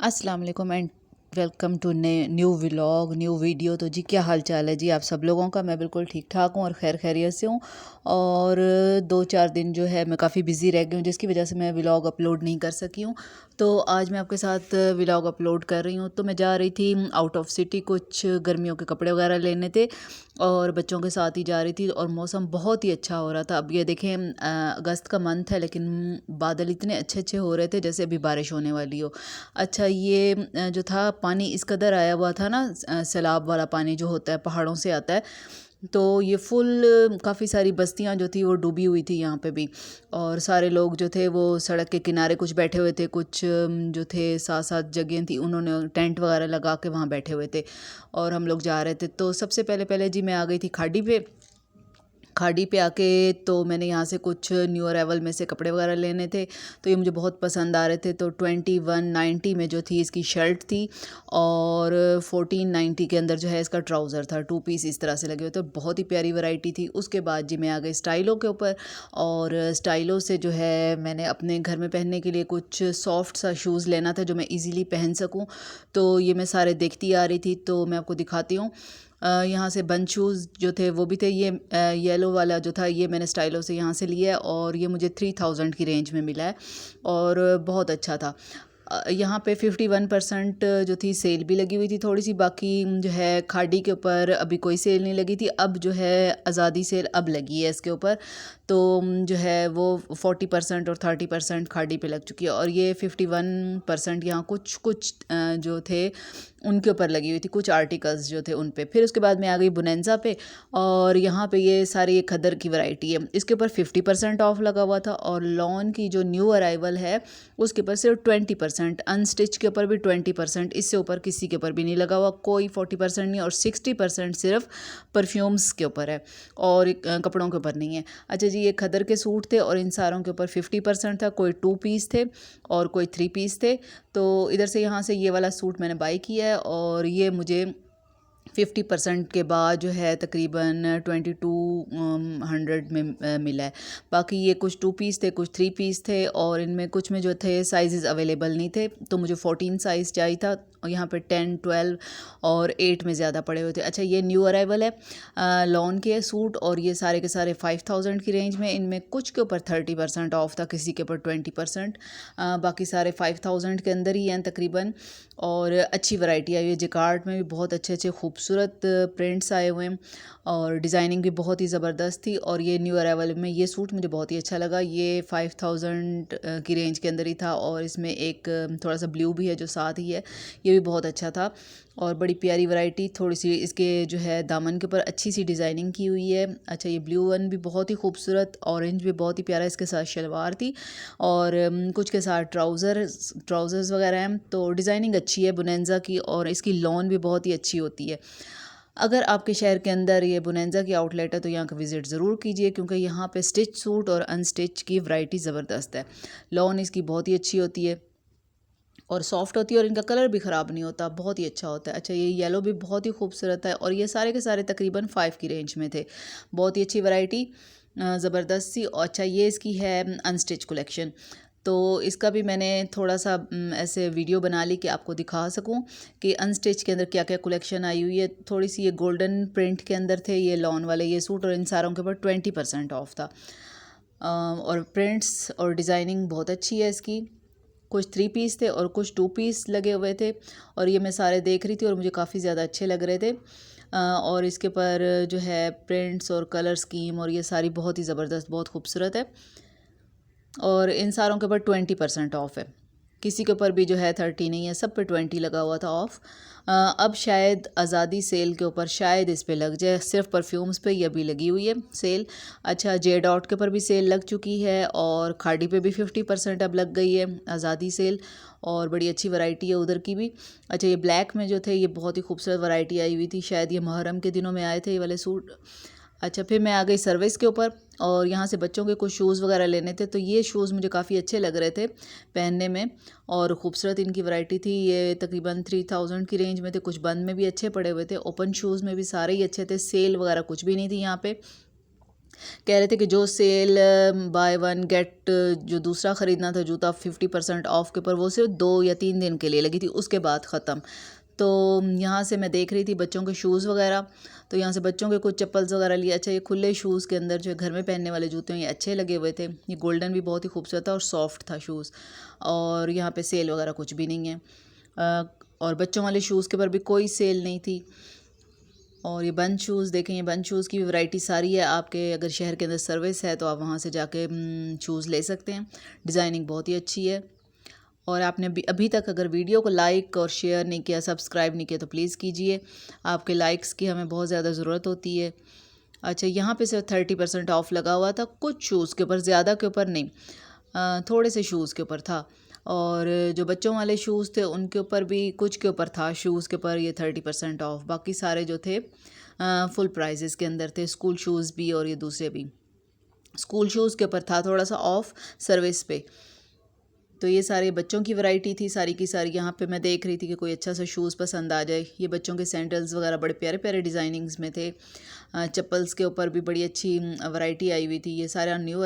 अस्सलाम वालेकुम and welcome to new vlog new video. तो जी क्या हाल चाल है जी आप सब लोगों का। मैं बिल्कुल ठीक ठाक हूँ और खैर खैरियत से हूँ। और 2-4 दिन जो है मैं काफ़ी बिज़ी रह गई हूँ, जिसकी वजह से मैं व्लॉग अपलोड नहीं कर सकी हूँ। तो आज मैं आपके साथ व्लॉग अपलोड कर रही हूँ। तो मैं जा रही थी आउट ऑफ सिटी, कुछ गर्मियों के कपड़े वगैरह लेने थे और बच्चों के साथ ही जा रही थी। और मौसम बहुत ही अच्छा हो रहा था। अब ये देखें अगस्त का मंथ है, लेकिन बादल इतने अच्छे अच्छे हो रहे थे जैसे अभी बारिश होने वाली हो। अच्छा ये जो था पानी इस कदर आया हुआ था ना, सैलाब वाला पानी जो होता है पहाड़ों से आता है। तो ये फुल काफ़ी सारी बस्तियां जो थी वो डूबी हुई थी यहाँ पे भी। और सारे लोग जो थे वो सड़क के किनारे कुछ बैठे हुए थे, कुछ जो थे 7-7 जगह थी उन्होंने टेंट वगैरह लगा के वहाँ बैठे हुए थे और हम लोग जा रहे थे। तो सबसे पहले पहले जी मैं आ गई थी खाड़ी पे आके। तो मैंने यहाँ से कुछ न्यू अराइवल में से कपड़े वगैरह लेने थे, तो ये मुझे बहुत पसंद आ रहे थे। तो 2190 में जो थी इसकी शर्ट थी और 1490 के अंदर जो है इसका ट्राउज़र था, 2 पीस इस तरह से लगे हुए थे। बहुत ही प्यारी वैरायटी थी। उसके बाद जी मैं आ गई स्टाइलों के ऊपर और स्टाइलों से जो है मैंने अपने घर में पहनने के लिए कुछ सॉफ्ट सा शूज़ लेना था जो मैं ईज़िली पहन सकूँ। तो ये मैं सारे देखती आ रही थी, तो मैं आपको दिखाती हूँ। यहाँ से बंच शूज़ जो थे वो भी थे। ये येलो वाला जो था ये मैंने स्टाइलो से यहाँ से लिया है और ये मुझे 3000 की रेंज में मिला है और बहुत अच्छा था। यहाँ पे 51% जो थी सेल भी लगी हुई थी थोड़ी सी। बाकी जो है खाड़ी के ऊपर अभी कोई सेल नहीं लगी थी। अब जो है आज़ादी सेल अब लगी है इसके ऊपर। तो जो है वो 40% और 30% खाड़ी पे लग चुकी है और ये 51% यहाँ कुछ कुछ जो थे उनके ऊपर लगी हुई थी, कुछ आर्टिकल्स जो थे उन पे। फिर उसके बाद मैं आ गई बुनेंजा पे और यहाँ पे ये सारी ये खदर की वैरायटी है। इसके ऊपर 50% ऑफ लगा हुआ था और लॉन की जो न्यू अराइवल है उसके ऊपर सिर्फ 20%, अनस्टिच के ऊपर भी 20%, इससे ऊपर किसी के ऊपर भी नहीं लगा हुआ, कोई 40% नहीं। और 60% सिर्फ परफ्यूम्स के ऊपर है और कपड़ों के ऊपर नहीं है। अच्छा जी ये खदर के सूट थे और इन सारों के ऊपर 50% था। कोई 2 पीस थे और कोई 3 पीस थे। तो इधर से यहाँ से ये वाला सूट मैंने बाई किया है और ये मुझे 50% के बाद जो है तकरीबन 2200 में मिला है। बाकी ये कुछ 2 पीस थे, कुछ 3 पीस थे और इनमें कुछ में जो थे साइज़ अवेलेबल नहीं थे। तो मुझे 14 साइज़ चाहिए था और यहाँ पे 10, 12 और 8 में ज़्यादा पड़े हुए थे। अच्छा ये न्यू अराइवल है लॉन के सूट और ये सारे के सारे 5000 की रेंज में। इनमें कुछ के ऊपर 30% ऑफ था, किसी के ऊपर 20%। बाकी सारे 5000 के अंदर ही हैं तकरीबन। और अच्छी वैरायटी आई हुई है। जिकार्ड में भी बहुत अच्छे अच्छे खूबसूरत प्रिंट्स आए हुए हैं और डिज़ाइनिंग भी बहुत ही ज़बरदस्त थी। और ये न्यू अराइवल में ये सूट मुझे बहुत ही अच्छा लगा। ये 5000 की रेंज के अंदर ही था और इसमें एक थोड़ा सा ब्लू भी है जो साथ ही है, ये भी बहुत अच्छा था और बड़ी प्यारी वैरायटी। थोड़ी सी इसके जो है दामन के ऊपर अच्छी सी डिज़ाइनिंग की हुई है। अच्छा ये ब्लू वन भी बहुत ही खूबसूरत, ऑरेंज भी बहुत ही प्यारा, इसके साथ शलवार थी और कुछ के साथ ट्राउज़र्स वगैरह हैं। तो डिज़ाइनिंग अच्छी है बुनेंजा की और इसकी लॉन भी बहुत ही अच्छी होती है। अगर आपके शहर के अंदर ये बुनेंजा की आउटलेट है तो यहाँ का विज़िट ज़रूर कीजिए, क्योंकि यहाँ पे स्टिच सूट और अनस्टिच की वैरायटी ज़बरदस्त है। लॉन इसकी बहुत ही अच्छी होती है और सॉफ्ट होती है और इनका कलर भी ख़राब नहीं होता, बहुत ही अच्छा होता है। अच्छा ये येलो भी बहुत ही खूबसूरत है और ये सारे के सारे तकरीबन 5 की रेंज में थे। बहुत ही अच्छी वैरायटी, ज़बरदस्त सी। और अच्छा ये इसकी है अनस्टिच कलेक्शन। तो इसका भी मैंने थोड़ा सा ऐसे वीडियो बना ली कि आपको दिखा सकूं कि अनस्टिच के अंदर क्या क्या कलेक्शन आई हुई है। थोड़ी सी ये गोल्डन प्रिंट के अंदर थे ये लॉन वाले ये सूट और इन सारों के ऊपर 20% ऑफ था। और प्रिंट्स और डिज़ाइनिंग बहुत अच्छी है इसकी। कुछ 3 पीस थे और कुछ 2 पीस लगे हुए थे और ये मैं सारे देख रही थी और मुझे काफ़ी ज़्यादा अच्छे लग रहे थे। और इसके पर जो है प्रिंट्स और कलर स्कीम और ये सारी बहुत ही ज़बरदस्त, बहुत खूबसूरत है और इन सारों के ऊपर 20% ऑफ है। किसी के ऊपर भी जो है 30 नहीं है, सब पे 20 लगा हुआ था ऑफ। अब शायद आज़ादी सेल के ऊपर शायद इस पे लग जाए, सिर्फ परफ्यूम्स पे ये भी लगी हुई है सेल। अच्छा जे डॉट के ऊपर भी सेल लग चुकी है और खाड़ी पे भी 50% अब लग गई है आज़ादी सेल और बड़ी अच्छी वैरायटी है उधर की भी। अच्छा ये ब्लैक में जो थे ये बहुत ही खूबसूरत वैरायटी आई हुई थी, शायद ये मुहर्रम के दिनों में आए थे ये वाले सूट। अच्छा फिर मैं आ गई सर्विस के ऊपर और यहाँ से बच्चों के कुछ शूज़ वगैरह लेने थे। तो ये शूज़ मुझे काफ़ी अच्छे लग रहे थे पहनने में और ख़ूबसूरत इनकी वैरायटी थी। ये तकरीबन 3000 की रेंज में थे, कुछ बंद में भी अच्छे पड़े हुए थे, ओपन शूज़ में भी सारे ही अच्छे थे, सेल वगैरह कुछ भी नहीं थी यहाँ पे। कह रहे थे कि जो सेल बाय वन गेट जो दूसरा ख़रीदना था जूता 50% ऑफ के ऊपर, वो सिर्फ 2 या 3 दिन के लिए लगी थी, उसके बाद ख़त्म। तो यहाँ से मैं देख रही थी बच्चों के शूज़ वगैरह, तो यहाँ से बच्चों के कुछ चप्पल्स वगैरह लिए। अच्छा, ये खुले शूज़ के अंदर जो घर में पहनने वाले जूते हैं ये अच्छे लगे हुए थे। ये गोल्डन भी बहुत ही खूबसूरत था और सॉफ्ट था शूज़। और यहाँ पे सेल वगैरह कुछ भी नहीं है। और बच्चों वाले शूज़ के ऊपर भी कोई सेल नहीं थी। और ये बंद शूज़ देखें, ये बंद शूज़ की भी वैरायटी सारी है। आपके अगर शहर के अंदर सर्विस है तो आप वहाँ से जाके शूज़ ले सकते हैं। डिज़ाइनिंग बहुत ही अच्छी है। और आपने अभी तक अगर वीडियो को लाइक और शेयर नहीं किया, सब्सक्राइब नहीं किया, तो प्लीज़ कीजिए। आपके लाइक्स की हमें बहुत ज़्यादा ज़रूरत होती है। अच्छा, यहाँ पे सिर्फ 30% ऑफ़ लगा हुआ था कुछ शूज़ के ऊपर, ज़्यादा के ऊपर नहीं, थोड़े से शूज़ के ऊपर था। और जो बच्चों वाले शूज़ थे उनके ऊपर भी कुछ के ऊपर था, शूज़ के ऊपर ये 30% ऑफ, बाकी सारे जो थे फुल प्राइजेस के अंदर थे। स्कूल शूज़ भी और ये दूसरे भी। स्कूल शूज़ के ऊपर था थोड़ा सा ऑफ सर्विस पे। तो ये सारे बच्चों की वैरायटी थी सारी की सारी। यहाँ पे मैं देख रही थी कि कोई अच्छा सा शूज़ पसंद आ जाए। ये बच्चों के सैंडल्स वगैरह बड़े प्यारे प्यारे डिज़ाइनिंग्स में थे। चप्पल्स के ऊपर भी बड़ी अच्छी वैरायटी आई हुई थी। ये सारा न्यू